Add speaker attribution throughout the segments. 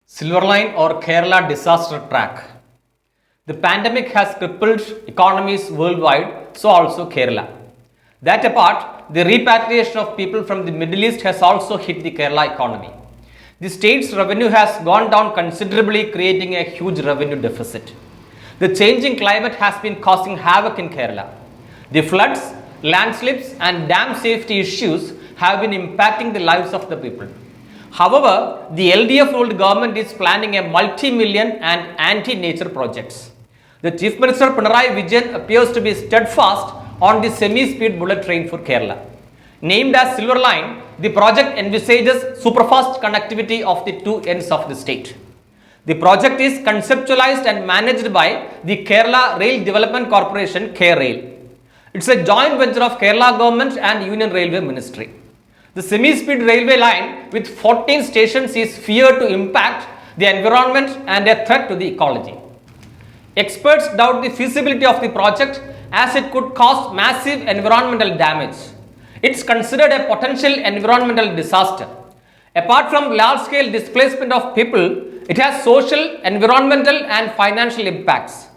Speaker 1: Silverline or Kerala disaster track. The pandemic has crippled economies worldwide, so also Kerala. That apart, the repatriation of people from the Middle East has also hit the Kerala economy. The state's revenue has gone down considerably, creating a huge revenue deficit. The changing climate has been causing havoc in Kerala. The floods, landslips, and dam safety issues have been impacting the lives of the people. However, the LDF-ruled government is planning a multi-million and anti-nature projects. The Chief Minister Pinarayi Vijayan appears to be steadfast on the semi-speed bullet train for Kerala. Named as Silver Line, the project envisages superfast connectivity of the two ends of the state. The project is conceptualized and managed by the Kerala Rail Development Corporation, KRail. It's a joint venture of Kerala government and Union Railway Ministry. The semi-speed railway line with 14 stations is feared to impact the environment and a threat to the ecology. Experts doubt the feasibility of the project as it could cause massive environmental damage. It's considered a potential environmental disaster. Apart from large-scale displacement of people, it has social, environmental and financial impacts.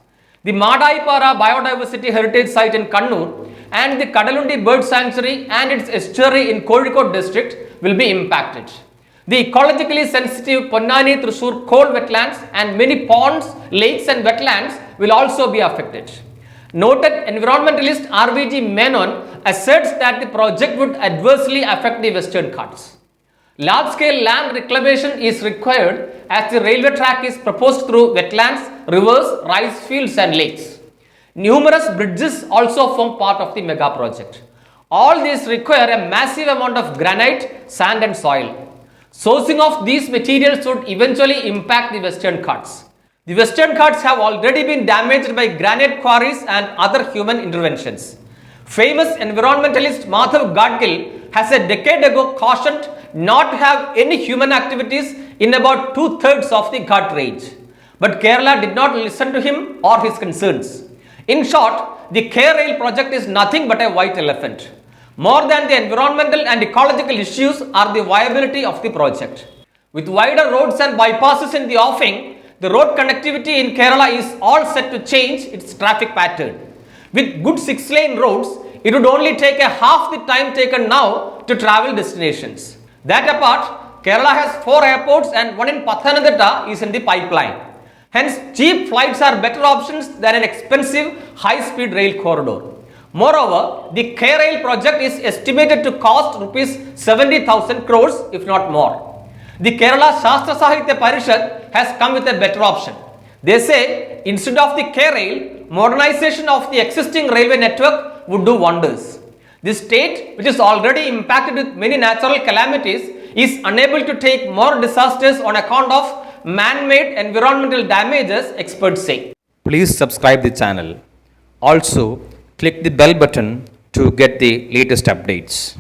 Speaker 1: The Madaipara Biodiversity Heritage Site in Kannur and the Kadalundi Bird Sanctuary and its estuary in Kozhikode district will be impacted. The ecologically sensitive Ponnani Thrissur coal wetlands and many ponds, lakes and wetlands will also be affected. Noted environmentalist RVG Menon asserts that the project would adversely affect the Western Ghats. Large-scale land reclamation is required as the railway track is proposed through wetlands, rivers, rice fields and lakes. Numerous bridges also form part of the mega project. All these require a massive amount of granite, sand and soil. Sourcing of these materials would eventually impact the Western Ghats. The Western Ghats have already been damaged by granite quarries and other human interventions. Famous environmentalist Madhav Gadgil has a decade ago cautioned not to have any human activities in about 2/3 of the Ghat range. But Kerala did not listen to him or his concerns. In short, the KRail project is nothing but a white elephant. More than the environmental and ecological issues are the viability of the project. With wider roads and bypasses in the offing, the road connectivity in Kerala is all set to change its traffic pattern. With good 6-lane roads, it would only take a half the time taken now to travel destinations. That apart, Kerala has 4 airports and one in Pathanamthitta is in the pipeline. Hence, cheap flights are better options than an expensive high-speed rail corridor. Moreover, the KRail project is estimated to cost rupees 70,000 crores if not more. The Kerala Shastra Sahitya Parishad has come with a better option. They say instead of the KRail, modernization of the existing railway network would do wonders. The state, which is already impacted with many natural calamities, is unable to take more disasters on account of man-made environmental damages, experts say. Please subscribe the channel. Also, click the bell button to get the latest updates.